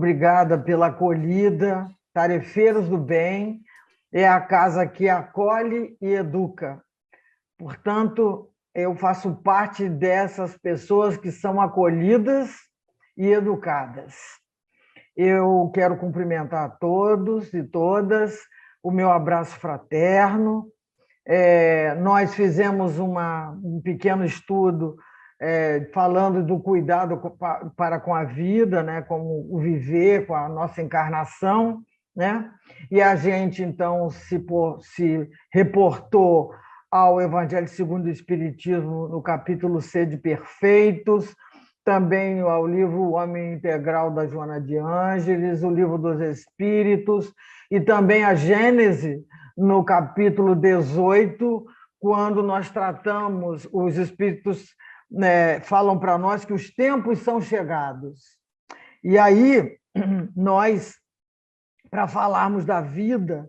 obrigada pela acolhida. Tarefeiros do Bem é a casa que acolhe e educa. Portanto, eu faço parte dessas pessoas que são acolhidas e educadas. Eu quero cumprimentar a todos e todas, o meu abraço fraterno. Nós fizemos um pequeno estudo falando do cuidado para com a vida, né, como o viver, com a nossa encarnação, né? E a gente, então, se reportou ao Evangelho segundo o Espiritismo, no capítulo C de Perfeitos, também ao livro O Homem Integral, da Joana de Ângeles, o Livro dos Espíritos, e também a Gênese, no capítulo 18, quando nós tratamos, os Espíritos falam para nós que os tempos são chegados. E aí, nós, para falarmos da vida,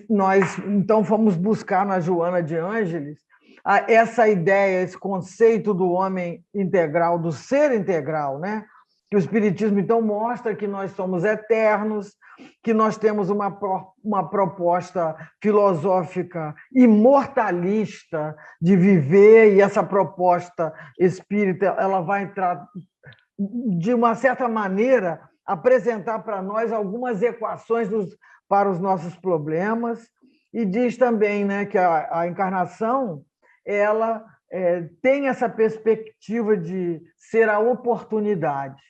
nós então fomos buscar na Joana de Ângeles essa ideia, esse conceito do homem integral, do ser integral, né? Que o Espiritismo, então, mostra que nós somos eternos, que nós temos uma proposta filosófica imortalista de viver, e essa proposta espírita ela vai entrar, de uma certa maneira, apresentar para nós algumas equações para os nossos problemas, e diz também, né, que a encarnação ela tem essa perspectiva de ser a oportunidade.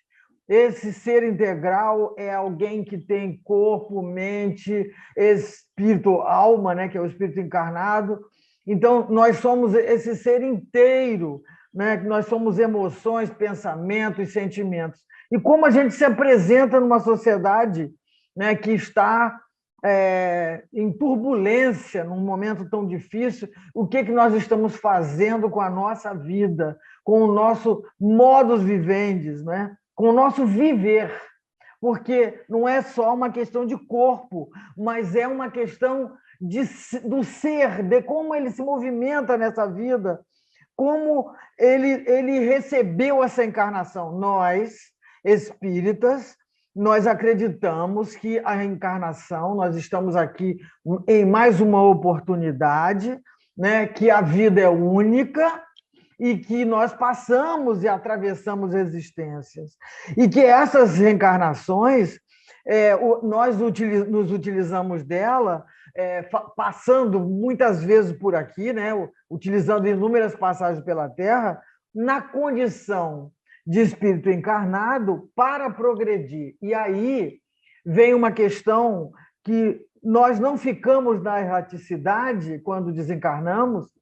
Esse ser integral é alguém que tem corpo, mente, espírito, alma, né, que é o espírito encarnado. Então, nós somos esse ser inteiro, né, que nós somos emoções, pensamentos, sentimentos. E como a gente se apresenta numa sociedade, né, que está em turbulência, num momento tão difícil, o que nós estamos fazendo com a nossa vida, com o nosso modus vivendi, né? Com o nosso viver, porque não é só uma questão de corpo, mas é uma questão do ser, de como ele se movimenta nessa vida, como ele recebeu essa encarnação. Nós, espíritas, nós acreditamos que a reencarnação, nós estamos aqui em mais uma oportunidade, né, que a vida é única e que nós passamos e atravessamos existências. E que essas reencarnações, nós nos utilizamos dela, passando muitas vezes por aqui, né, utilizando inúmeras passagens pela Terra, na condição de espírito encarnado para progredir. E aí vem uma questão que nós não ficamos na erraticidade quando desencarnamos,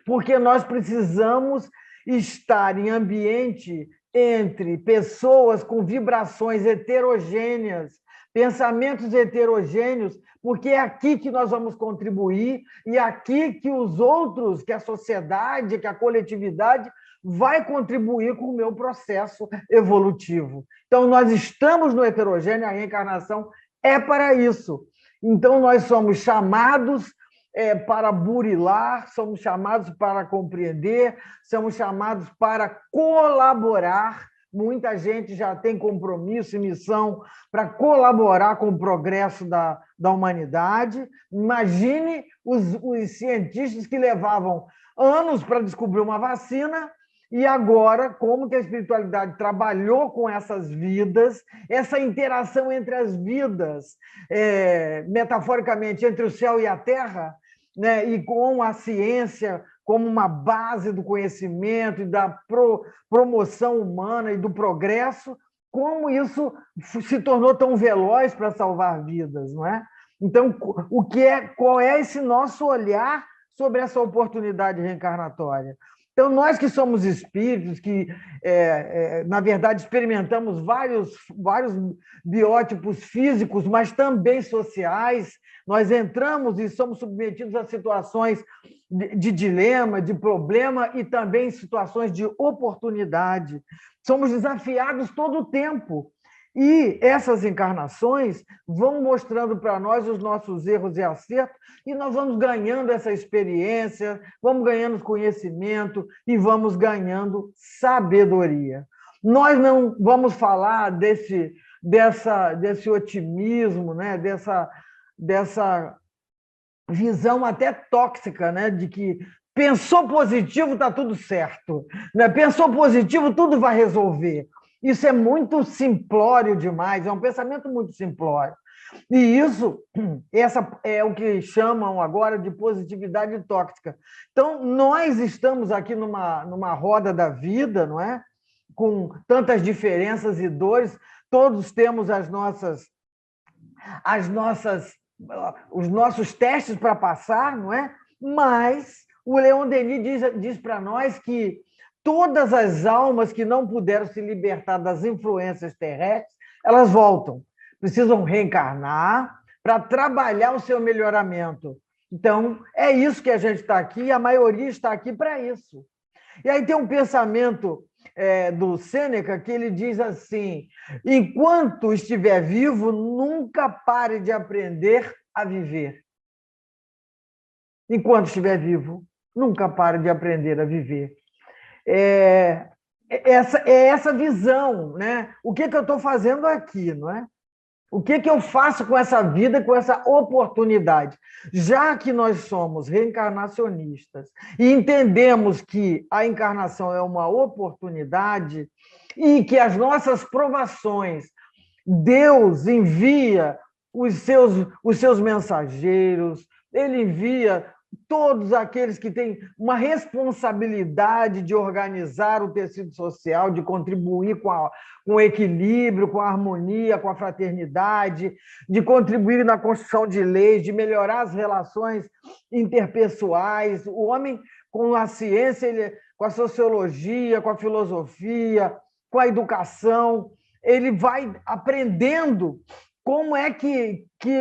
porque nós precisamos estar em ambiente entre pessoas com vibrações heterogêneas, pensamentos heterogêneos, porque é aqui que nós vamos contribuir e é aqui que os outros, que a sociedade, que a coletividade vai contribuir com o meu processo evolutivo. Então, nós estamos no heterogêneo, a reencarnação é para isso. Então, nós somos chamados para burilar, somos chamados para compreender, somos chamados para colaborar. Muita gente já tem compromisso e missão para colaborar com o progresso da humanidade. Imagine os cientistas que levavam anos para descobrir uma vacina, e agora, como que a espiritualidade trabalhou com essas vidas, essa interação entre as vidas, metaforicamente, entre o céu e a terra, né, e com a ciência como uma base do conhecimento e da promoção humana e do progresso, como isso se tornou tão veloz para salvar vidas, não é? Então, qual é esse nosso olhar sobre essa oportunidade reencarnatória? Então, nós que somos espíritos, que, na verdade, experimentamos vários biótipos físicos, mas também sociais, nós entramos e somos submetidos a situações de dilema, de problema e também situações de oportunidade. Somos desafiados todo o tempo. E essas encarnações vão mostrando para nós os nossos erros e acertos, e nós vamos ganhando essa experiência, vamos ganhando conhecimento e vamos ganhando sabedoria. Nós não vamos falar desse otimismo, né? Dessa visão até tóxica, né? De que pensou positivo, está tudo certo. Né? Pensou positivo, tudo vai resolver. Isso é muito simplório demais, é um pensamento muito simplório. E isso, essa é o que chamam agora de positividade tóxica. Então, nós estamos aqui numa roda da vida, não é? Com tantas diferenças e dores, todos temos os nossos testes para passar, não é? Mas o Leon Denis diz para nós que todas as almas que não puderam se libertar das influências terrestres, elas voltam, precisam reencarnar para trabalhar o seu melhoramento. Então, é isso que a gente está aqui, e a maioria está aqui para isso. E aí tem um pensamento do Sêneca que ele diz assim: enquanto estiver vivo, nunca pare de aprender a viver. Enquanto estiver vivo, nunca pare de aprender a viver. É essa visão, né? O que eu estou fazendo aqui, não é? O que eu faço com essa vida, com essa oportunidade? Já que nós somos reencarnacionistas e entendemos que a encarnação é uma oportunidade e que as nossas provações, Deus envia os seus mensageiros, ele envia todos aqueles que têm uma responsabilidade de organizar o tecido social, de contribuir com o equilíbrio, com a harmonia, com a fraternidade, de contribuir na construção de leis, de melhorar as relações interpessoais. O homem, com a ciência, com a sociologia, com a filosofia, com a educação, ele vai aprendendo como é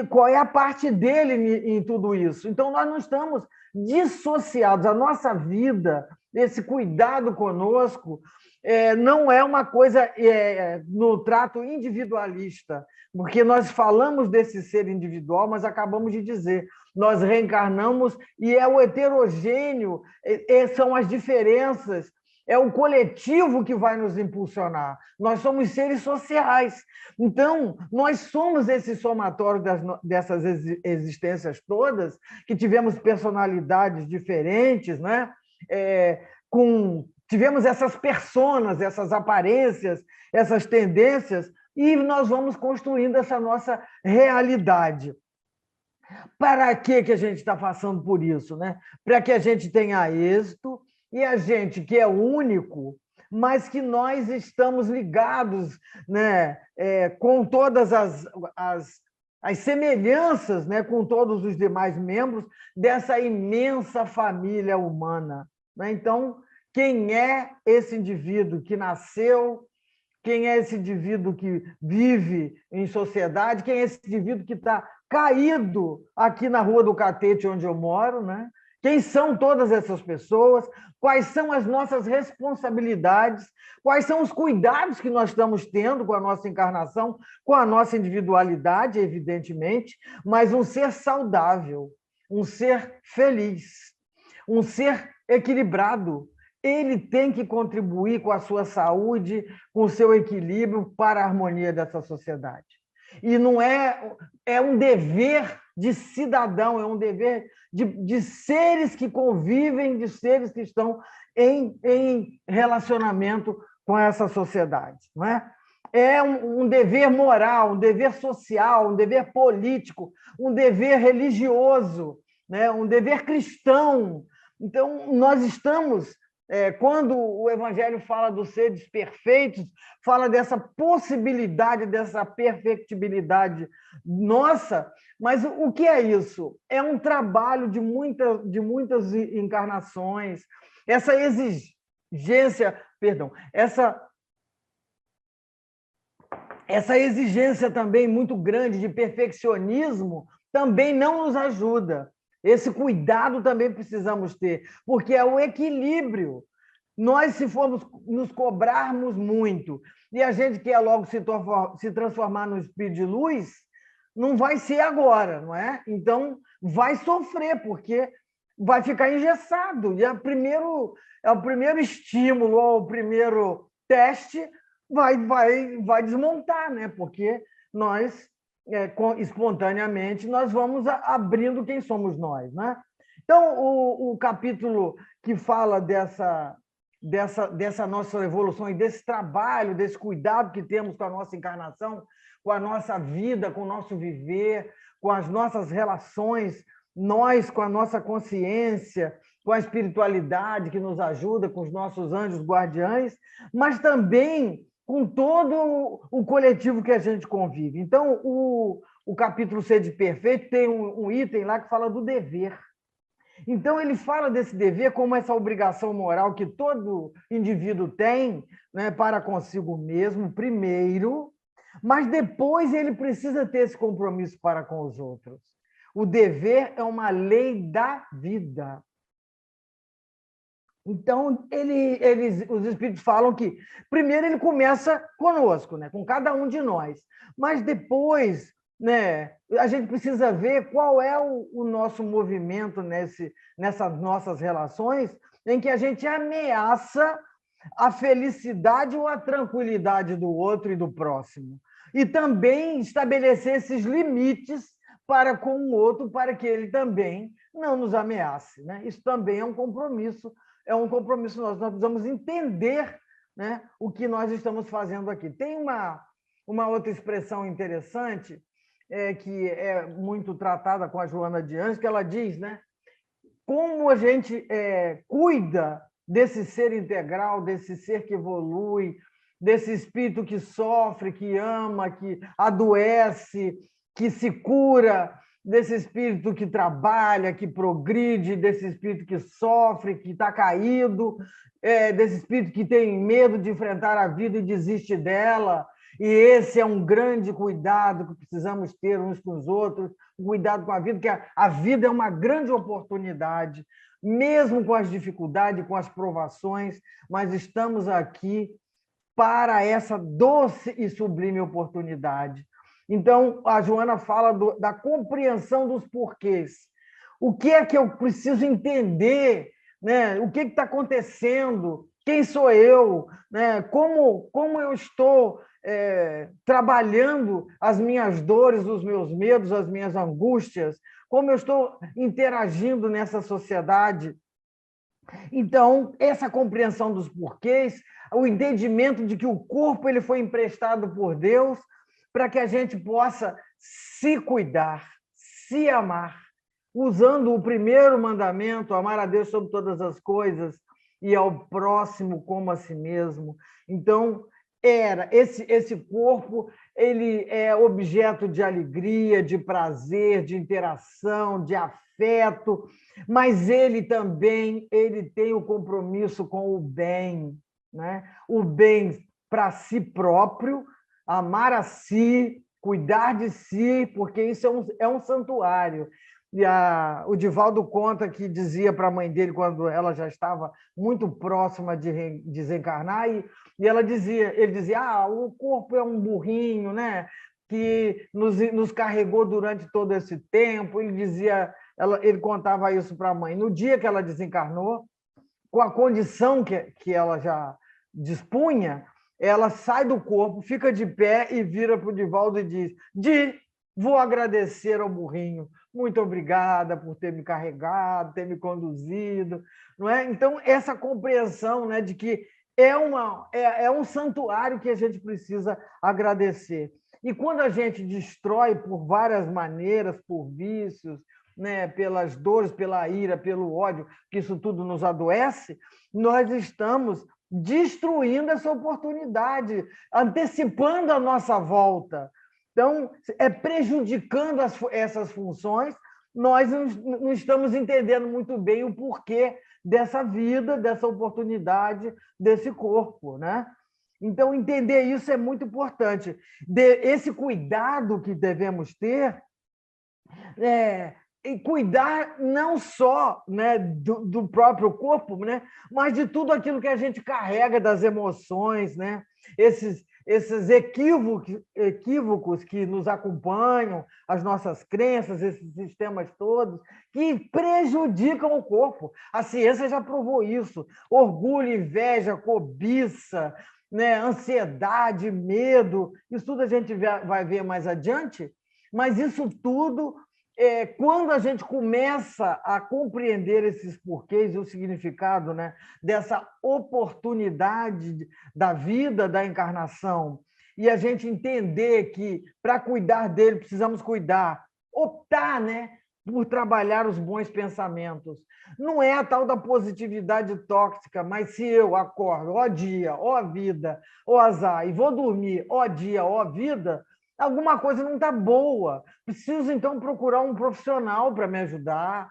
qual é a parte dele em tudo isso. Então, nós não estamos dissociados. A nossa vida, esse cuidado conosco, não é uma coisa no trato individualista, porque nós falamos desse ser individual, mas acabamos de dizer, nós reencarnamos e é o heterogêneo, são as diferenças, é o coletivo que vai nos impulsionar. Nós somos seres sociais. Então, nós somos esse somatório dessas existências todas, que tivemos personalidades diferentes, né? Tivemos essas personas, essas aparências, essas tendências, e nós vamos construindo essa nossa realidade. Para que a gente está passando por isso? Né? Para que a gente tenha êxito, e a gente que é único, mas que nós estamos ligados, né, com todas as semelhanças, né, com todos os demais membros dessa imensa família humana. Né? Então, quem é esse indivíduo que nasceu, quem é esse indivíduo que vive em sociedade, quem é esse indivíduo que está caído aqui na Rua do Catete, onde eu moro, né? Quem são todas essas pessoas? Quais são as nossas responsabilidades? Quais são os cuidados que nós estamos tendo com a nossa encarnação, com a nossa individualidade, evidentemente, mas um ser saudável, um ser feliz, um ser equilibrado. Ele tem que contribuir com a sua saúde, com o seu equilíbrio para a harmonia dessa sociedade. E não é um dever de cidadão, é um dever de seres que convivem, de seres que estão em relacionamento com essa sociedade. Não é? É um dever moral, um dever social, um dever político, um dever religioso, né? Um dever cristão. Então, nós estamos... quando o Evangelho fala dos seres perfeitos, fala dessa possibilidade, dessa perfectibilidade nossa, mas o que é isso? É um trabalho de muitas encarnações, essa exigência, perdão, essa exigência também muito grande de perfeccionismo também não nos ajuda. Esse cuidado também precisamos ter, porque é o equilíbrio. Nós, se formos nos cobrarmos muito e a gente quer logo se transformar no espírito de luz, não vai ser agora, não é? Então, vai sofrer, porque vai ficar engessado. E é o primeiro estímulo, ou o primeiro teste vai desmontar, né? Porque nós, espontaneamente, nós vamos abrindo quem somos nós, né? Então, o capítulo que fala dessa nossa evolução e desse trabalho, desse cuidado que temos com a nossa encarnação, com a nossa vida, com o nosso viver, com as nossas relações, nós com a nossa consciência, com a espiritualidade que nos ajuda, com os nossos anjos guardiães, mas também com todo o coletivo que a gente convive. Então, o capítulo Sede Perfeito tem um item lá que fala do dever. Então, ele fala desse dever como essa obrigação moral que todo indivíduo tem, né, para consigo mesmo, primeiro, mas depois ele precisa ter esse compromisso para com os outros. O dever é uma lei da vida. Então, os espíritos falam que, primeiro, ele começa conosco, né, com cada um de nós, mas depois, né, a gente precisa ver qual é o nosso movimento nessas nossas relações, em que a gente ameaça a felicidade ou a tranquilidade do outro e do próximo. E também estabelecer esses limites para com o outro, para que ele também não nos ameace, né? Isso também é um compromisso nós precisamos entender, né, o que nós estamos fazendo aqui. Tem uma outra expressão interessante, que é muito tratada com a Joana de Anjos, que ela diz, né, como a gente cuida desse ser integral, desse ser que evolui, desse espírito que sofre, que ama, que adoece, que se cura, desse espírito que trabalha, que progride, desse espírito que sofre, que está caído, desse espírito que tem medo de enfrentar a vida e desiste dela. E esse é um grande cuidado que precisamos ter uns com os outros, cuidado com a vida, porque a vida é uma grande oportunidade, mesmo com as dificuldades, com as provações, mas estamos aqui para essa doce e sublime oportunidade. Então, a Joana fala da compreensão dos porquês. O que é que eu preciso entender? Né? O que está acontecendo? Quem sou eu? Né? Como eu estou trabalhando as minhas dores, os meus medos, as minhas angústias? Como eu estou interagindo nessa sociedade? Então, essa compreensão dos porquês, o entendimento de que o corpo ele foi emprestado por Deus para que a gente possa se cuidar, se amar, usando o primeiro mandamento, amar a Deus sobre todas as coisas e ao próximo como a si mesmo. Então, esse corpo ele é objeto de alegria, de prazer, de interação, de afeto, mas ele também tem o compromisso com o bem, né? O bem para si próprio, amar a si, cuidar de si, porque isso é um santuário. E o Divaldo conta que dizia para a mãe dele, quando ela já estava muito próxima de desencarnar, e ele dizia, o corpo é um burrinho, né? Que nos carregou durante todo esse tempo. Ele contava isso para a mãe. No dia que ela desencarnou, com a condição que ela já dispunha, ela sai do corpo, fica de pé e vira para o Divaldo e diz: vou agradecer ao burrinho, muito obrigada por ter me carregado, ter me conduzido. Não é? Então, essa compreensão, né, de que é um santuário que a gente precisa agradecer. E quando a gente destrói por várias maneiras, por vícios, né, pelas dores, pela ira, pelo ódio, que isso tudo nos adoece, nós estamos destruindo essa oportunidade, antecipando a nossa volta. Então, prejudicando essas funções, nós não estamos entendendo muito bem o porquê dessa vida, dessa oportunidade, desse corpo, né? Então, entender isso é muito importante. Esse cuidado que devemos ter e cuidar não só, né, do próprio corpo, né, mas de tudo aquilo que a gente carrega das emoções, né, esses equívocos que nos acompanham, as nossas crenças, esses sistemas todos, que prejudicam o corpo. A ciência já provou isso. Orgulho, inveja, cobiça, né? Ansiedade, medo, isso tudo a gente vai ver mais adiante, mas isso tudo, quando a gente começa a compreender esses porquês e o significado, né, dessa oportunidade da vida, da encarnação, e a gente entender que, para cuidar dele, precisamos cuidar, optar, né, por trabalhar os bons pensamentos. Não é a tal da positividade tóxica, mas se eu acordo, ó dia, ó vida, ó azar, e vou dormir, ó dia, ó vida, alguma coisa não está boa. Preciso, então, procurar um profissional para me ajudar.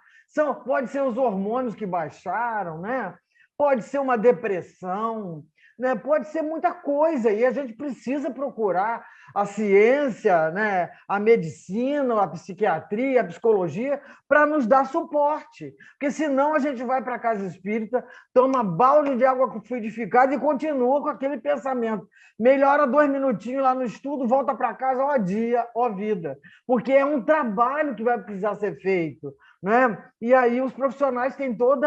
Pode ser os hormônios que baixaram, né? Pode ser uma depressão, né? Pode ser muita coisa, e a gente precisa procurar a ciência, né? A medicina, a psiquiatria, a psicologia, para nos dar suporte. Porque senão a gente vai para a casa espírita, toma balde de água fluidificada e continua com aquele pensamento. Melhora 2 minutinhos lá no estudo, volta para casa, ó dia, ó vida. Porque é um trabalho que vai precisar ser feito, né? E aí os profissionais têm todo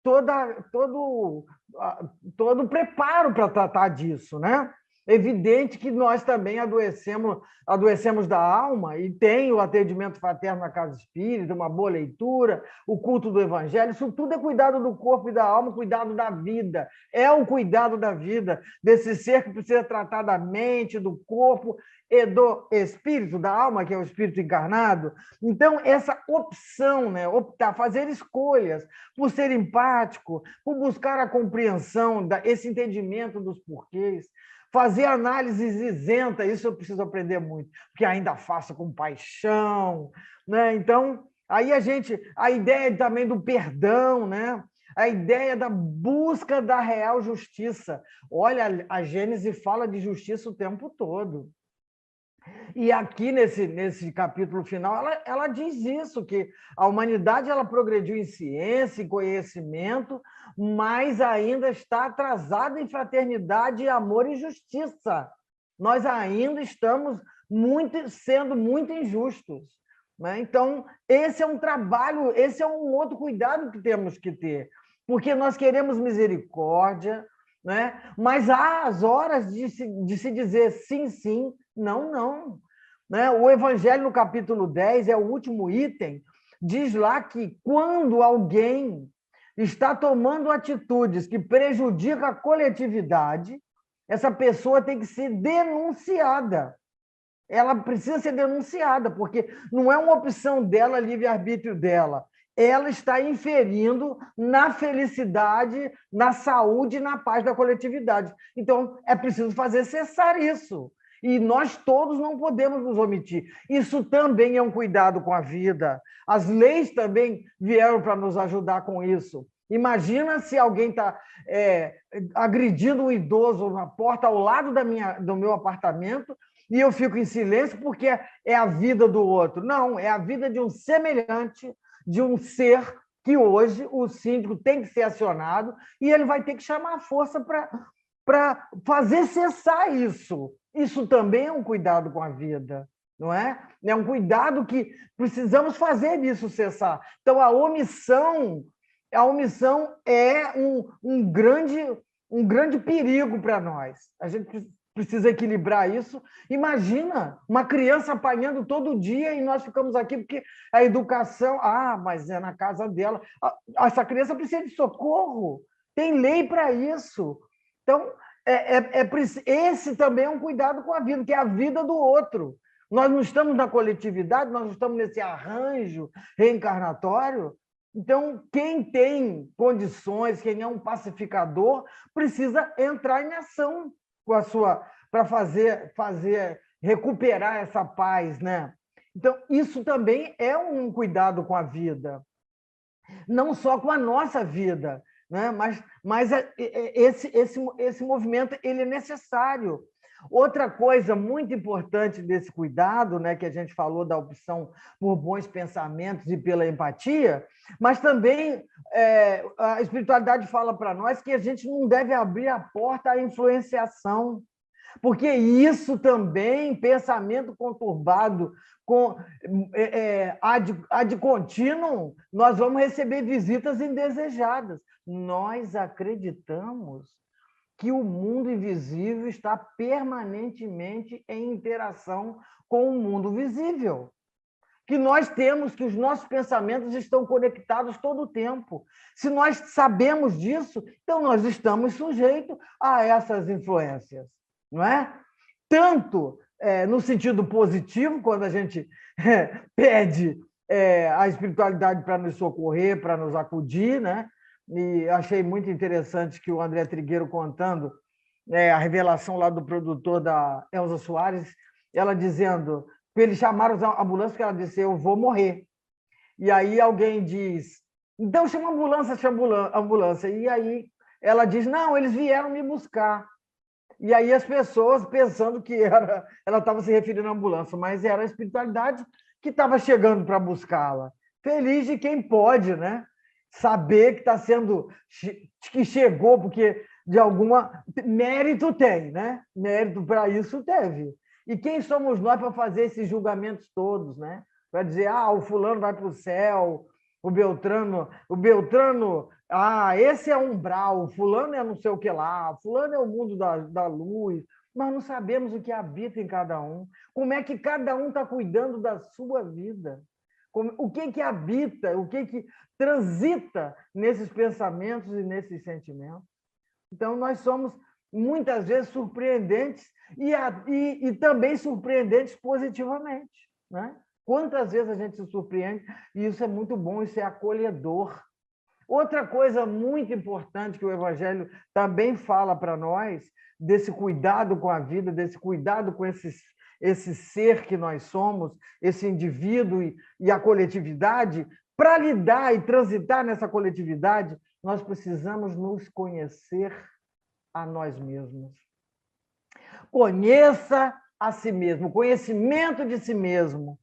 o preparo para tratar disso, né? Evidente que nós também adoecemos da alma, e tem o atendimento fraterno na casa espírita, uma boa leitura, o culto do evangelho, isso tudo é cuidado do corpo e da alma, cuidado da vida, é o cuidado da vida, desse ser que precisa tratar da mente, do corpo e do espírito, da alma, que é o espírito encarnado. Então, essa opção, né, optar, fazer escolhas por ser empático, por buscar a compreensão, esse entendimento dos porquês, fazer análises isenta, isso eu preciso aprender muito, porque ainda faço com paixão, né? Então, aí a ideia também do perdão, né? A ideia da busca da real justiça. Olha, a Gênese fala de justiça o tempo todo. E aqui nesse capítulo final, ela diz isso, que a humanidade ela progrediu em ciência, em conhecimento, mas ainda está atrasada em fraternidade, amor e justiça. Nós ainda estamos sendo muito injustos, né? Então, esse é um trabalho, esse é um outro cuidado que temos que ter, porque nós queremos misericórdia, né? Mas há as horas de se dizer sim, sim, não, não. Né? O Evangelho, no capítulo 10, é o último item, diz lá que quando alguém está tomando atitudes que prejudicam a coletividade, essa pessoa tem que ser denunciada. Ela precisa ser denunciada, porque não é uma opção dela, livre-arbítrio dela. Ela está inferindo na felicidade, na saúde e na paz da coletividade. Então, é preciso fazer cessar isso. E nós todos não podemos nos omitir. Isso também é um cuidado com a vida. As leis também vieram para nos ajudar com isso. Imagina se alguém está agredindo um idoso na porta ao lado do meu apartamento e eu fico em silêncio porque é a vida do outro. Não, é a vida de um semelhante, de um ser que hoje o síndico tem que ser acionado e ele vai ter que chamar a força para fazer cessar isso. Isso também é um cuidado com a vida, não é? É um cuidado que precisamos fazer isso cessar. Então, a omissão é um grande perigo para nós. A gente precisa equilibrar isso. Imagina uma criança apanhando todo dia e nós ficamos aqui porque a educação... mas é na casa dela. Essa criança precisa de socorro. Tem lei para isso. Então, esse também é um cuidado com a vida, que é a vida do outro. Nós não estamos na coletividade, nós não estamos nesse arranjo reencarnatório. Então, quem tem condições, quem é um pacificador, precisa entrar em ação para recuperar essa paz, né? Então, isso também é um cuidado com a vida, não só com a nossa vida, né? Mas esse movimento ele é necessário. Outra coisa muito importante desse cuidado, né, que a gente falou da opção por bons pensamentos e pela empatia, mas também a espiritualidade fala para nós que a gente não deve abrir a porta à influenciação, porque isso também, pensamento conturbado, ad contínuo, nós vamos receber visitas indesejadas. Nós acreditamos que o mundo invisível está permanentemente em interação com o mundo visível. Que nós temos, que os nossos pensamentos estão conectados todo o tempo. Se nós sabemos disso, então nós estamos sujeitos a essas influências, não é? Tanto no sentido positivo, quando a gente pede a espiritualidade para nos socorrer, para nos acudir, né? E achei muito interessante que o André Trigueiro contando a revelação lá do produtor da Elza Soares, ela dizendo, eles chamaram a ambulância, porque ela disse, eu vou morrer. E aí alguém diz, então chama a ambulância. E aí ela diz, não, eles vieram me buscar. E aí as pessoas pensando que ela estava se referindo à ambulância, mas era a espiritualidade que estava chegando para buscá-la. Feliz de quem pode, né? Saber que está sendo, que chegou, porque de alguma mérito tem, né? Mérito para isso teve. E quem somos nós para fazer esses julgamentos todos, né? Para dizer, o fulano vai para o céu, o Beltrano, esse é umbral, o fulano é não sei o que lá, o fulano é o mundo da luz. Nós não sabemos o que habita em cada um, como é que cada um está cuidando da sua vida, o que habita, o que transita nesses pensamentos e nesses sentimentos. Então, nós somos, muitas vezes, surpreendentes e também surpreendentes positivamente, né? Quantas vezes a gente se surpreende, e isso é muito bom, isso é acolhedor. Outra coisa muito importante que o Evangelho também fala para nós, desse cuidado com a vida, desse cuidado com esse ser que nós somos, esse indivíduo e a coletividade, para lidar e transitar nessa coletividade, nós precisamos nos conhecer a nós mesmos. Conheça a si mesmo, conhecimento de si mesmo.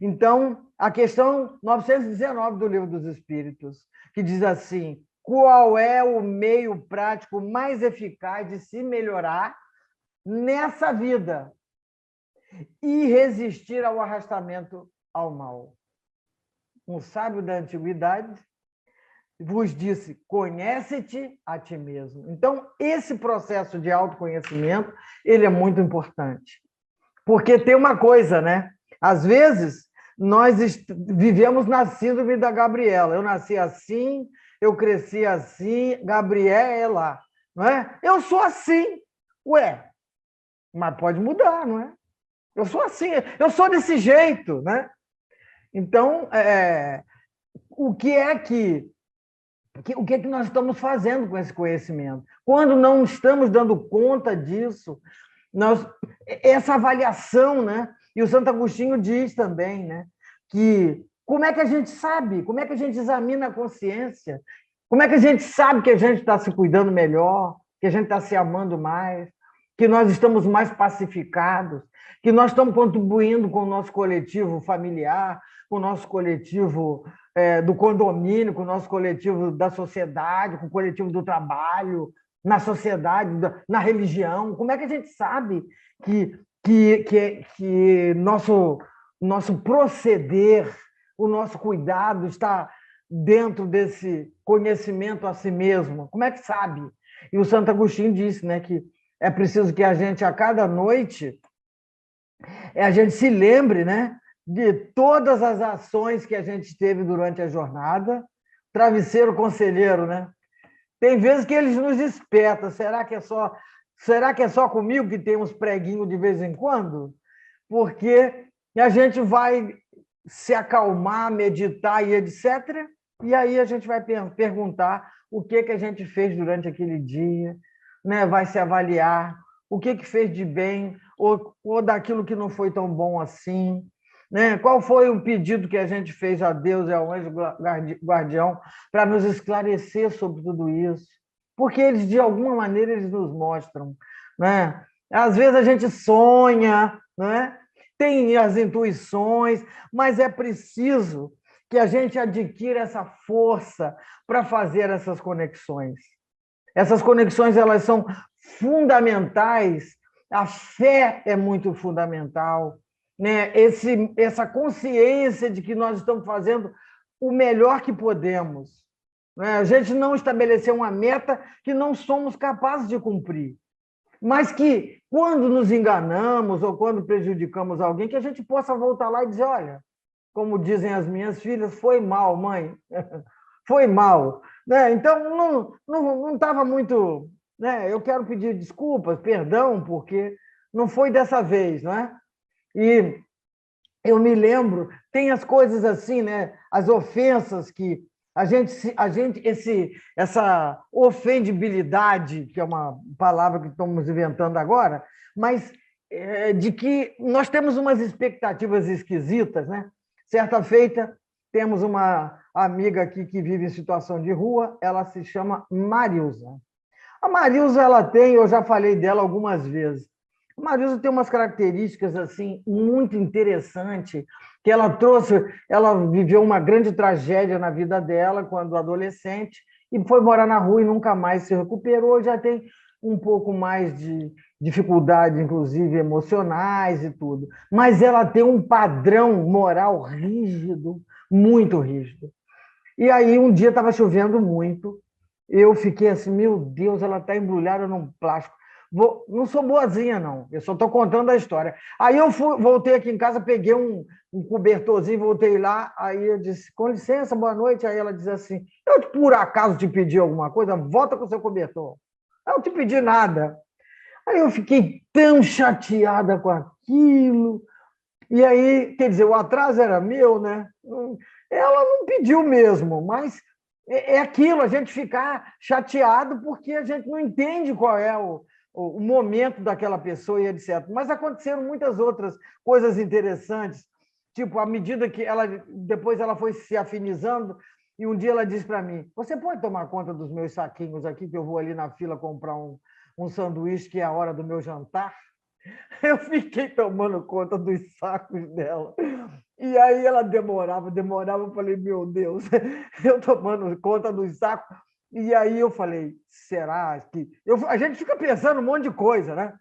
Então, a questão 919 do Livro dos Espíritos, que diz assim, qual é o meio prático mais eficaz de se melhorar nessa vida e resistir ao arrastamento ao mal? Um sábio da antiguidade vos disse, conhece-te a ti mesmo. Então, esse processo de autoconhecimento, ele é muito importante. Porque tem uma coisa, né? Às vezes, nós vivemos na síndrome da Gabriela. Eu nasci assim, eu cresci assim, Gabriela, não é? Eu sou assim. Ué, mas pode mudar, não é? Eu sou assim, eu sou desse jeito, né? Então, o que é que nós estamos fazendo com esse conhecimento? Quando não estamos dando conta disso, essa avaliação, né? E o Santo Agostinho diz também, né, que como é que a gente sabe, como é que a gente examina a consciência, como é que a gente sabe que a gente está se cuidando melhor, que a gente está se amando mais, que nós estamos mais pacificados, que nós estamos contribuindo com o nosso coletivo familiar, com o nosso coletivo do condomínio, com o nosso coletivo da sociedade, com o coletivo do trabalho, na sociedade, na religião. Como é que a gente sabe que nosso proceder, o nosso cuidado está dentro desse conhecimento a si mesmo? Como é que sabe? E o Santo Agostinho disse, né, que é preciso que a gente, a cada noite, a gente se lembre, né, de todas as ações que a gente teve durante a jornada. Travesseiro conselheiro, né? Tem vezes que eles nos despertam. Será que é só comigo que tem uns preguinhos de vez em quando? Porque a gente vai se acalmar, meditar e etc. E aí a gente vai perguntar o que a gente fez durante aquele dia, né? Vai se avaliar o que fez de bem ou daquilo que não foi tão bom assim, né? Qual foi o pedido que a gente fez a Deus e ao anjo guardião para nos esclarecer sobre tudo isso? Porque eles, de alguma maneira, eles nos mostram, né? Às vezes a gente sonha, né? Tem as intuições, mas é preciso que a gente adquira essa força para fazer essas conexões. Essas conexões, elas são fundamentais, a fé é muito fundamental, né? Essa consciência de que nós estamos fazendo o melhor que podemos, né? A gente não estabeleceu uma meta que não somos capazes de cumprir. Mas que, quando nos enganamos ou quando prejudicamos alguém, que a gente possa voltar lá e dizer, olha, como dizem as minhas filhas, foi mal, mãe, foi mal. Né? Então, não estava muito... Né? Eu quero pedir desculpas, perdão, porque não foi dessa vez. Não é? E eu me lembro, tem as coisas assim, né? As ofensas que essa ofendibilidade, que é uma palavra que estamos inventando agora, mas de que nós temos umas expectativas esquisitas, né? Certa feita, temos uma amiga aqui que vive em situação de rua, ela se chama Marilza. A Marilza, ela tem, eu já falei dela algumas vezes, a Marilza tem umas características assim muito interessantes, que ela trouxe, ela viveu uma grande tragédia na vida dela quando adolescente e foi morar na rua e nunca mais se recuperou, já tem um pouco mais de dificuldade, inclusive emocionais e tudo. Mas ela tem um padrão moral rígido, muito rígido. E aí um dia estava chovendo muito, eu fiquei assim, meu Deus, ela está embrulhada num plástico. Não sou boazinha, não. Eu só estou contando a história. Aí eu voltei aqui em casa, peguei um cobertorzinho, voltei lá, aí eu disse, com licença, boa noite. Aí ela diz assim, eu por acaso te pedi alguma coisa? Volta com o seu cobertor. Eu não te pedi nada. Aí eu fiquei tão chateada com aquilo. E aí, quer dizer, o atraso era meu, né? Ela não pediu mesmo, mas é aquilo, a gente ficar chateado porque a gente não entende qual é o momento daquela pessoa e etc. Mas aconteceram muitas outras coisas interessantes, tipo, à medida que depois ela foi se afinizando, e um dia ela disse para mim, você pode tomar conta dos meus saquinhos aqui, que eu vou ali na fila comprar um sanduíche, que é a hora do meu jantar? Eu fiquei tomando conta dos sacos dela. E aí ela demorava. Eu falei, meu Deus, eu tomando conta dos sacos. E aí eu falei, será que... a gente fica pensando um monte de coisa, né?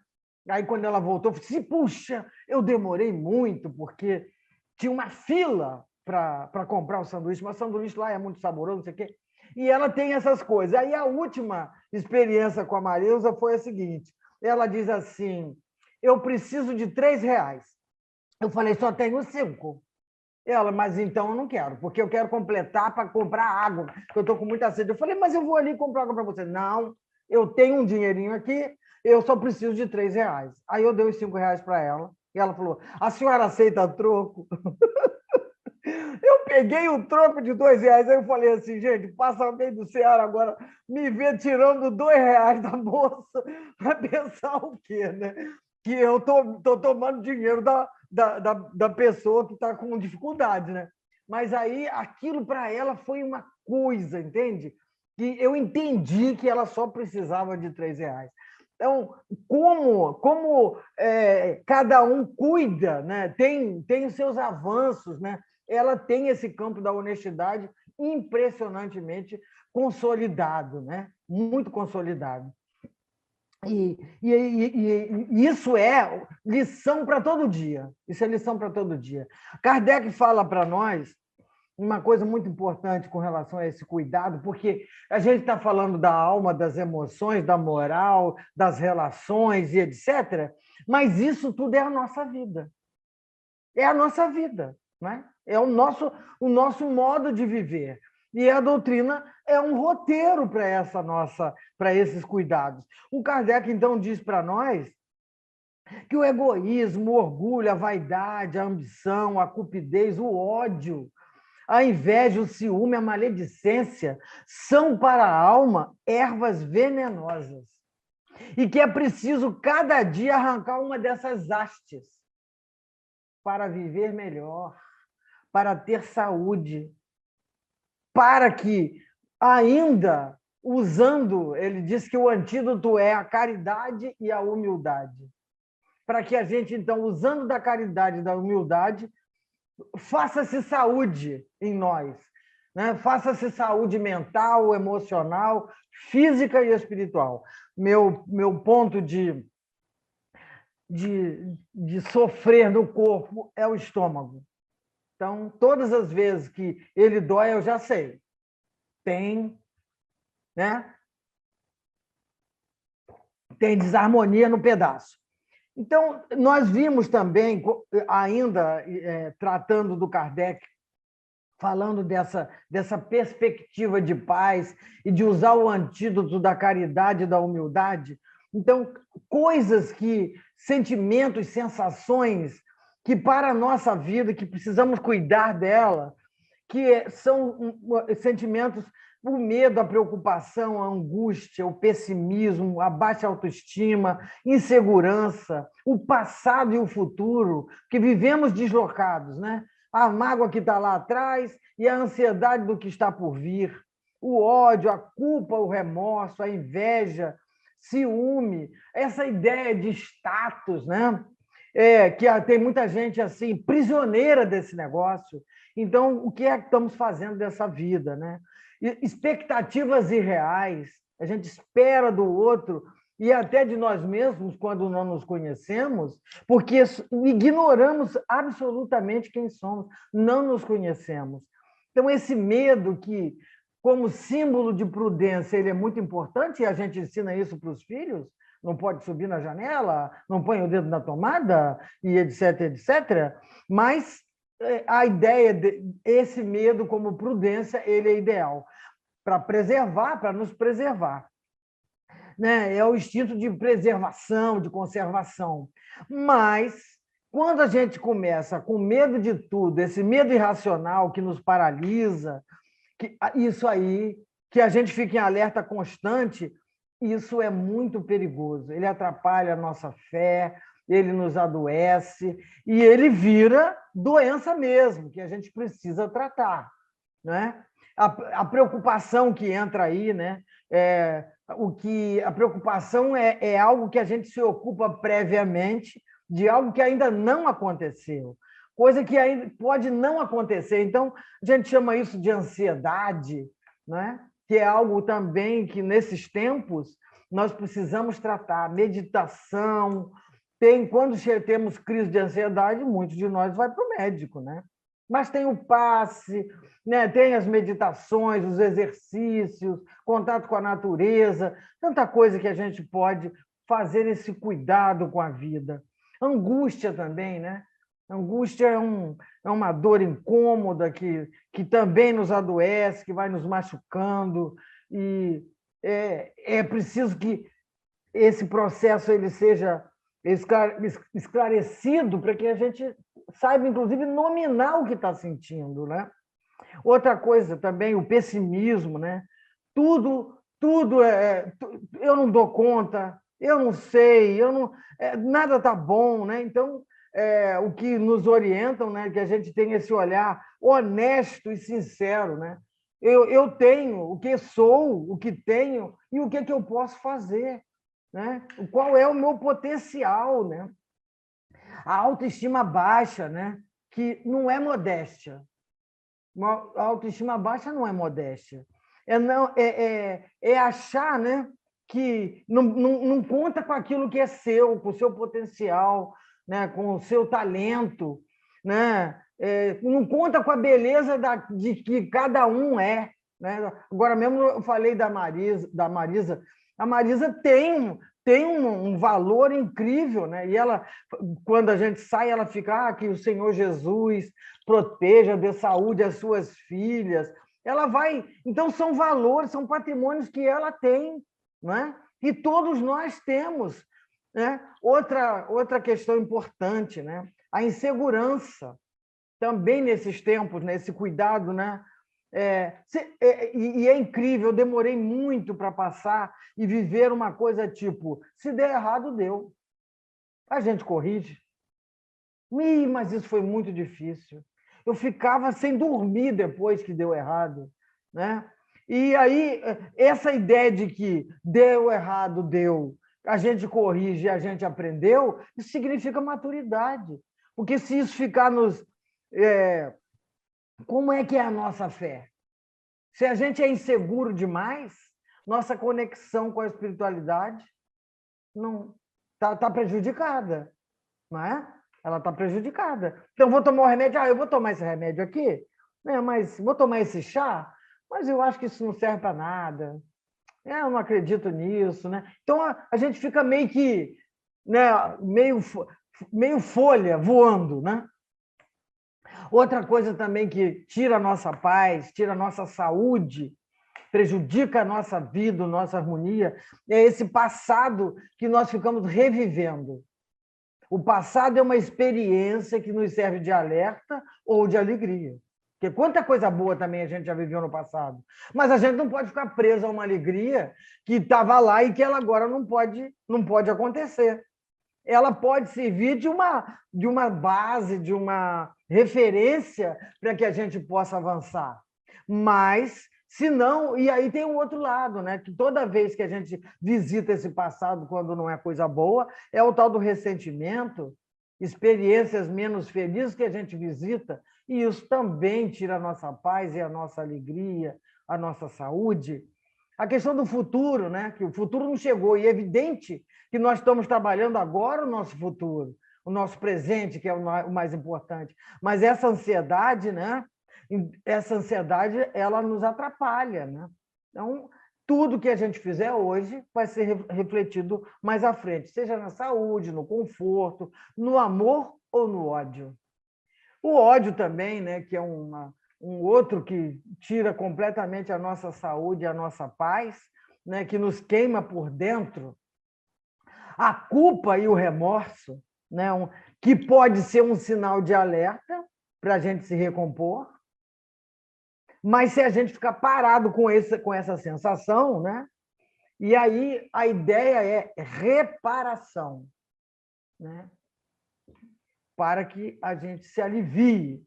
Aí quando ela voltou, eu falei, puxa, eu demorei muito, porque tinha uma fila para comprar o sanduíche, mas o sanduíche lá é muito saboroso, não sei o quê. E ela tem essas coisas. Aí a última experiência com a Marilza foi a seguinte, ela diz assim, eu preciso de R$ 3. Eu falei, só tenho 5. Ela, mas então eu não quero, porque eu quero completar para comprar água, porque eu estou com muita sede. Eu falei, mas eu vou ali comprar água para você. Não, eu tenho um dinheirinho aqui, eu só preciso de R$ 3. Aí eu dei os R$ 5 para ela, e ela falou, a senhora aceita troco? Eu peguei o troco de R$ 2, aí eu falei assim, gente, passa alguém do Ceará agora, me vê tirando R$ 2 da bolsa, para pensar o quê, né? Que eu tô tomando dinheiro da pessoa que está com dificuldade, né? Mas aí aquilo para ela foi uma coisa, entende? Que eu entendi que ela só precisava de R$ 3. Então, como cada um cuida, né? Tem os seus avanços, né? Ela tem esse campo da honestidade impressionantemente consolidado, né? Muito consolidado. E isso é lição para todo dia. Isso é lição para todo dia. Kardec fala para nós uma coisa muito importante com relação a esse cuidado, porque a gente está falando da alma, das emoções, da moral, das relações e etc. Mas isso tudo é a nossa vida. É a nossa vida, né? É o nosso modo de viver. E a doutrina é um roteiro para esses cuidados. O Kardec, então, diz para nós que o egoísmo, o orgulho, a vaidade, a ambição, a cupidez, o ódio, a inveja, o ciúme, a maledicência são para a alma ervas venenosas e que é preciso cada dia arrancar uma dessas hastes para viver melhor, para ter saúde, para que, ainda usando, ele diz que o antídoto é a caridade e a humildade, para que a gente, então, usando da caridade e da humildade, faça-se saúde em nós, né? Faça-se saúde mental, emocional, física e espiritual. Meu ponto de sofrer no corpo é o estômago. Então, todas as vezes que ele dói, eu já sei. Tem né? Tem desarmonia no pedaço. Então, nós vimos também, ainda tratando do Kardec, falando dessa perspectiva de paz e de usar o antídoto da caridade e da humildade. Então, sentimentos, sensações que para a nossa vida, que precisamos cuidar dela, que são sentimentos, o medo, a preocupação, a angústia, o pessimismo, a baixa autoestima, insegurança, o passado e o futuro, que vivemos deslocados, né? A mágoa que está lá atrás e a ansiedade do que está por vir, o ódio, a culpa, o remorso, a inveja, ciúme, essa ideia de status, né? Que tem muita gente assim prisioneira desse negócio. Então, o que é que estamos fazendo dessa vida, né? Expectativas irreais, a gente espera do outro e até de nós mesmos quando não nos conhecemos, porque ignoramos absolutamente quem somos, não nos conhecemos. Então, esse medo que, como símbolo de prudência, ele é muito importante, e a gente ensina isso para os filhos, não pode subir na janela, não põe o dedo na tomada, e etc, etc. Mas a ideia esse medo como prudência, ele é ideal para preservar, para nos preservar. Né? É o instinto de preservação, de conservação. Mas, quando a gente começa com medo de tudo, esse medo irracional que nos paralisa, isso aí, que a gente fica em alerta constante, isso é muito perigoso. Ele atrapalha a nossa fé, ele nos adoece e ele vira doença mesmo, que a gente precisa tratar, né? A preocupação que entra aí, né? A preocupação é algo que a gente se ocupa previamente de algo que ainda não aconteceu, coisa que ainda pode não acontecer. Então, a gente chama isso de ansiedade, né? Que é algo também que, nesses tempos, nós precisamos tratar. Meditação. Quando temos crise de ansiedade, muitos de nós vai para o médico, né? Mas tem o passe, né? Tem as meditações, os exercícios, contato com a natureza, tanta coisa que a gente pode fazer esse cuidado com a vida. Angústia também, né? Angústia é uma dor incômoda que também nos adoece, que vai nos machucando, e é preciso que esse processo ele seja esclarecido para que a gente saiba, inclusive, nominar o que está sentindo, né? Outra coisa também, o pessimismo, né? Tudo eu não dou conta, eu não sei, nada está bom, né? Então, o que nos orientam, né? Que a gente tem esse olhar honesto e sincero, né? Eu tenho o que sou, o que tenho e o que eu posso fazer, né? Qual é o meu potencial, né? A autoestima baixa, né? Que não é modéstia. A autoestima baixa não é modéstia. É achar, né? Que não conta com aquilo que é seu, com o seu potencial, né? Com o seu talento, né? Não conta com a beleza de que cada um é. Né? Agora mesmo eu falei da Marisa. A Marisa tem um valor incrível, né? E ela, quando a gente sai, ela fica, que o Senhor Jesus proteja, dê saúde às suas filhas. Ela vai. Então, são valores, são patrimônios que ela tem, né? E todos nós temos. Né? Outra questão importante, né? A insegurança, também nesses tempos, né? Esse cuidado, né? E é incrível, eu demorei muito para passar e viver uma coisa tipo, se der errado, deu. A gente corrige. Mas isso foi muito difícil. Eu ficava sem dormir depois que deu errado. Né? E aí, essa ideia de que deu errado, deu, a gente corrige e a gente aprendeu, isso significa maturidade. Porque se isso ficar nos... Como é que é a nossa fé? Se a gente é inseguro demais, nossa conexão com a espiritualidade não está prejudicada, não é? Ela está prejudicada. Então, vou tomar o remédio. Eu vou tomar esse remédio aqui, mas vou tomar esse chá, mas eu acho que isso não serve para nada. Eu não acredito nisso, né? Então a gente fica meio que, né, meio folha voando, né? Outra coisa também que tira a nossa paz, tira a nossa saúde, prejudica a nossa vida, a nossa harmonia, é esse passado que nós ficamos revivendo. O passado é uma experiência que nos serve de alerta ou de alegria. Porque quanta coisa boa também a gente já viveu no passado. Mas a gente não pode ficar preso a uma alegria que estava lá e que ela agora não pode acontecer. Ela pode servir de uma base, de uma referência para que a gente possa avançar. Mas, se não, e aí tem um outro lado, né? Que toda vez que a gente visita esse passado, quando não é coisa boa, é o tal do ressentimento, experiências menos felizes que a gente visita, e isso também tira a nossa paz e a nossa alegria, a nossa saúde. A questão do futuro, né? Que o futuro não chegou, e é evidente que nós estamos trabalhando agora o nosso futuro, o nosso presente, que é o mais importante. Mas essa ansiedade, né? Essa ansiedade, ela nos atrapalha, né? Então, tudo que a gente fizer hoje vai ser refletido mais à frente, seja na saúde, no conforto, no amor ou no ódio. O ódio também, né? Que é um outro que tira completamente a nossa saúde, a nossa paz, né? Que nos queima por dentro. A culpa e o remorso, né? Que pode ser um sinal de alerta para a gente se recompor, mas se a gente ficar parado com essa sensação, né? E aí a ideia é reparação, né? Para que a gente se alivie.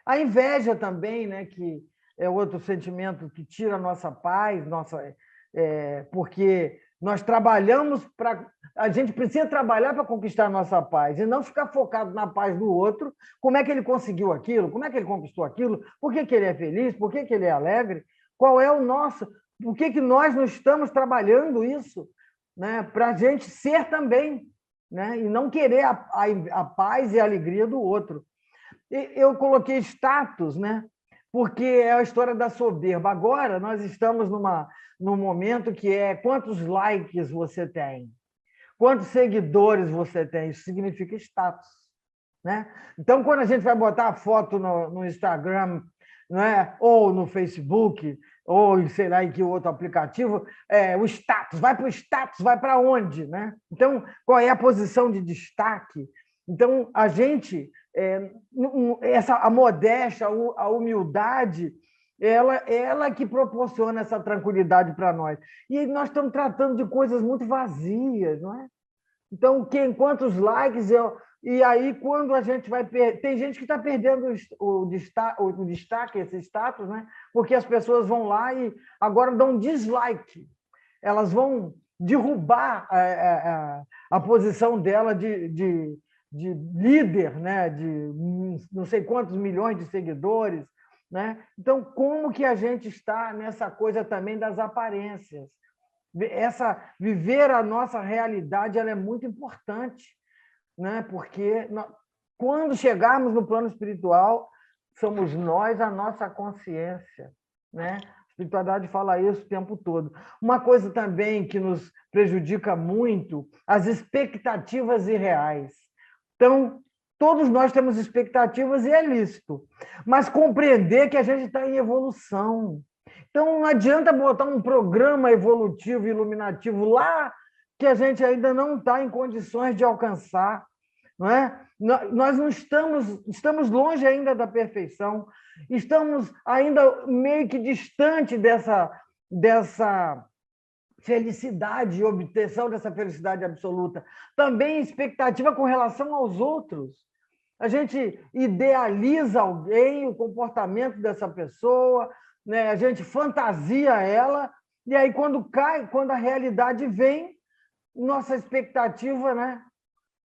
A inveja também, né? Que é outro sentimento que tira a nossa paz, porque nós trabalhamos para. A gente precisa trabalhar para conquistar a nossa paz e não ficar focado na paz do outro. Como é que ele conseguiu aquilo? Como é que ele conquistou aquilo? Por que ele é feliz? Por que ele é alegre? Qual é o nosso? Por que nós não estamos trabalhando isso, né? Para a gente ser também, né? E não querer a paz e a alegria do outro. Eu coloquei status, né? Porque é a história da soberba. Agora nós estamos num momento que é quantos likes você tem, quantos seguidores você tem. Isso significa status, né? Então, quando a gente vai botar a foto no Instagram, né? Ou no Facebook, ou sei lá em que outro aplicativo, o status, vai para o status, vai para onde, né? Então, qual é a posição de destaque? Então, a gente, a modéstia, a humildade, ela que proporciona essa tranquilidade para nós. E nós estamos tratando de coisas muito vazias, não é? Então, quantos likes e aí, quando a gente vai. Tem gente que está perdendo o destaque, esse status, né? Porque as pessoas vão lá e agora dão dislike. Elas vão derrubar a posição dela de líder, né? De não sei quantos milhões de seguidores. Né? Então, como que a gente está nessa coisa também das aparências? Viver a nossa realidade ela é muito importante, né? Porque quando chegarmos no plano espiritual, somos nós a nossa consciência, né? A espiritualidade fala isso o tempo todo. Uma coisa também que nos prejudica muito, as expectativas irreais. Então, todos nós temos expectativas e é lícito, mas compreender que a gente está em evolução. Então, não adianta botar um programa evolutivo e iluminativo lá que a gente ainda não está em condições de alcançar. Não é? Nós não estamos longe ainda da perfeição, estamos ainda meio que distante dessa felicidade e obtenção dessa felicidade absoluta. Também expectativa com relação aos outros. A gente idealiza alguém, o comportamento dessa pessoa, né? A gente fantasia ela, e aí quando a realidade vem, nossa expectativa, né?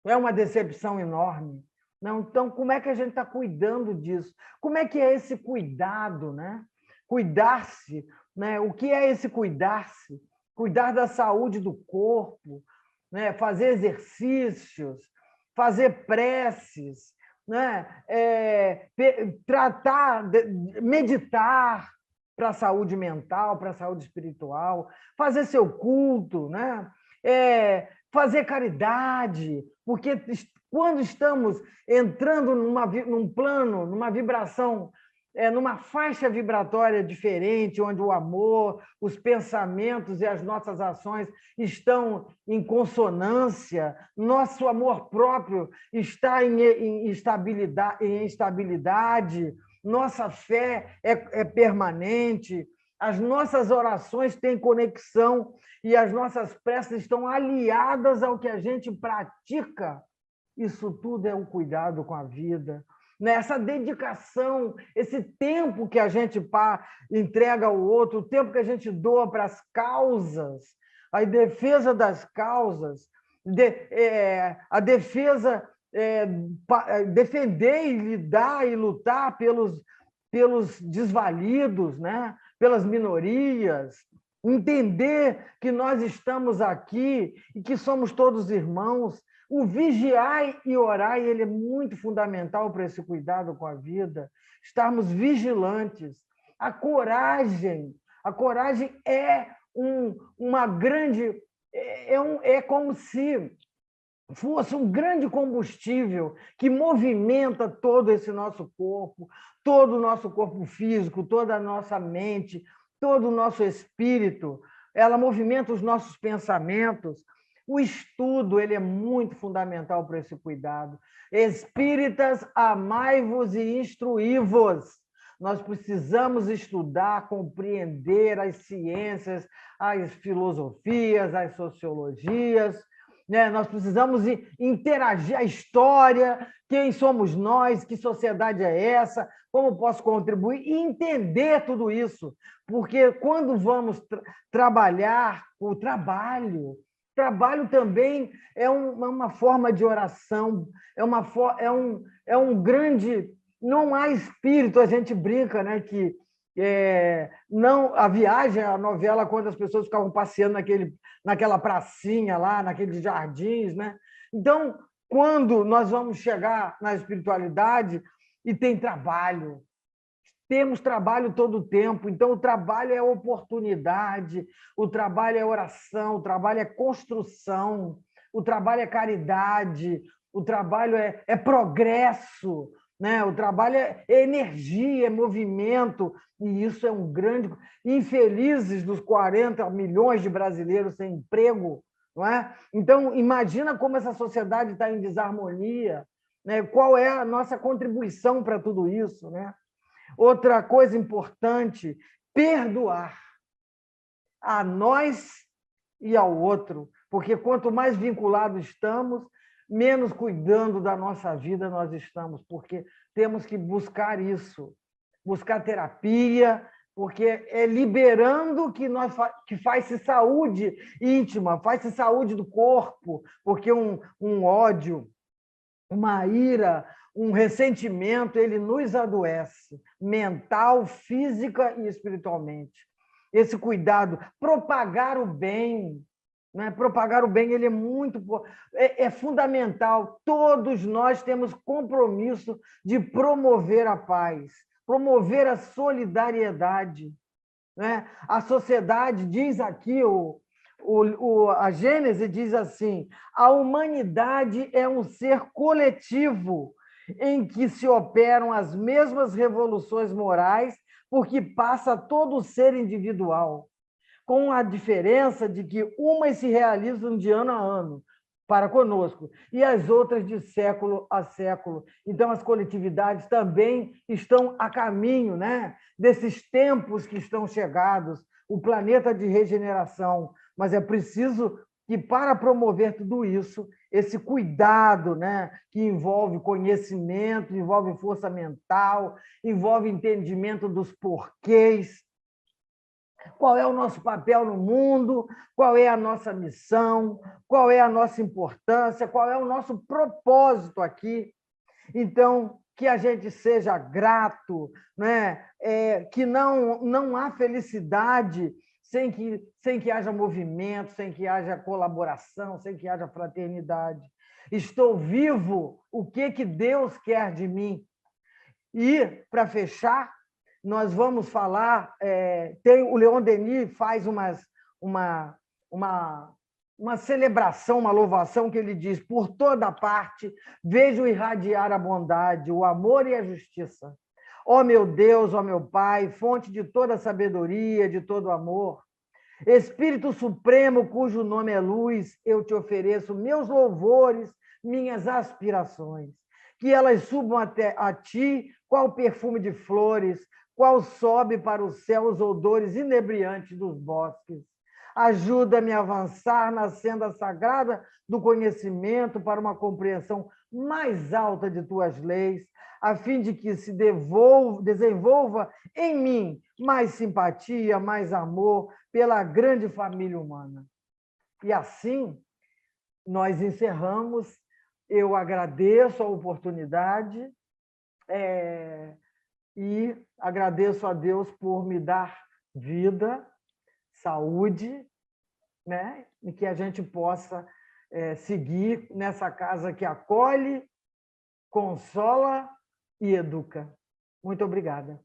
É uma decepção enorme. Não? Então, como é que a gente está cuidando disso? Como é que é esse cuidado, né? Cuidar-se, né? O que é esse cuidar-se? Cuidar da saúde do corpo, né? Fazer exercícios, fazer preces, né? Meditar, para a saúde mental, para a saúde espiritual, fazer seu culto, né? Fazer caridade, porque quando estamos entrando num plano, numa vibração, numa faixa vibratória diferente, onde o amor, os pensamentos e as nossas ações estão em consonância, nosso amor próprio está em estabilidade, nossa fé é permanente, as nossas orações têm conexão e as nossas preces estão aliadas ao que a gente pratica. Isso tudo é um cuidado com a vida. Essa dedicação, esse tempo que a gente entrega ao outro, o tempo que a gente doa para as causas, a defesa das causas, a defesa, defender e lidar e lutar pelos desvalidos, né? Pelas minorias, entender que nós estamos aqui e que somos todos irmãos. O vigiar e orar, ele é muito fundamental para esse cuidado com a vida, estarmos vigilantes. A coragem é uma grande... É como se fosse um grande combustível que movimenta todo esse nosso corpo, todo o nosso corpo físico, toda a nossa mente, todo o nosso espírito. Ela movimenta os nossos pensamentos. O estudo, ele é muito fundamental para esse cuidado. Espíritas, amai-vos e instruí-vos. Nós precisamos estudar, compreender as ciências, as filosofias, as sociologias, né? Nós precisamos interagir a história, quem somos nós, que sociedade é essa, como posso contribuir, e entender tudo isso. Porque quando vamos trabalhar, o trabalho também é uma forma de oração, é um grande... Não há espírito, a gente brinca, né, que não, a viagem, a novela, quando as pessoas ficavam passeando naquela pracinha lá, naqueles jardins, né? Então, quando nós vamos chegar na espiritualidade e tem trabalho, temos trabalho todo o tempo, então o trabalho é oportunidade, o trabalho é oração, o trabalho é construção, o trabalho é caridade, o trabalho é progresso, né? O trabalho é energia, é movimento, e isso é um grande... Infelizes dos 40 milhões de brasileiros sem emprego, não é? Então, imagina como essa sociedade está em desarmonia, né? Qual é a nossa contribuição para tudo isso, né? Outra coisa importante, perdoar a nós e ao outro, porque quanto mais vinculados estamos, menos cuidando da nossa vida nós estamos, porque temos que buscar isso, buscar terapia, porque é liberando que faz-se saúde íntima, faz-se saúde do corpo, porque um ódio, uma ira, um ressentimento, ele nos adoece, mental, física e espiritualmente. Esse cuidado, propagar o bem, né? Propagar o bem, ele é muito... É fundamental. Todos nós temos compromisso de promover a paz, promover a solidariedade, né? A sociedade diz aqui, a Gênese diz assim: a humanidade é um ser coletivo em que se operam as mesmas revoluções morais, porque passa todo ser individual, com a diferença de que umas se realizam de ano a ano para conosco e as outras de século a século. Então, as coletividades também estão a caminho, né, desses tempos que estão chegados, o planeta de regeneração, mas é preciso que, para promover tudo isso, esse cuidado, né, que envolve conhecimento, envolve força mental, envolve entendimento dos porquês, qual é o nosso papel no mundo, qual é a nossa missão, qual é a nossa importância, qual é o nosso propósito aqui. Então, que a gente seja grato, né? Que não há felicidade sem que haja movimento, sem que haja colaboração, sem que haja fraternidade. Estou vivo, o que Deus quer de mim? E, para fechar, nós vamos falar, o Leon Denis faz uma, uma celebração, uma louvação que ele diz: por toda parte vejo irradiar a bondade, o amor e a justiça. Ó meu Deus, ó meu Pai, fonte de toda sabedoria, de todo amor, Espírito Supremo, cujo nome é luz, eu te ofereço meus louvores, minhas aspirações. Que elas subam até a ti, qual perfume de flores, qual sobe para o céu os odores inebriantes dos bosques. Ajuda-me a avançar na senda sagrada do conhecimento para uma compreensão mais alta de tuas leis, a fim de que se desenvolva em mim mais simpatia, mais amor pela grande família humana. E assim, nós encerramos. Eu agradeço a oportunidade e agradeço a Deus por me dar vida, saúde, né? E que a gente possa seguir nessa casa que acolhe, consola e educa. Muito obrigada.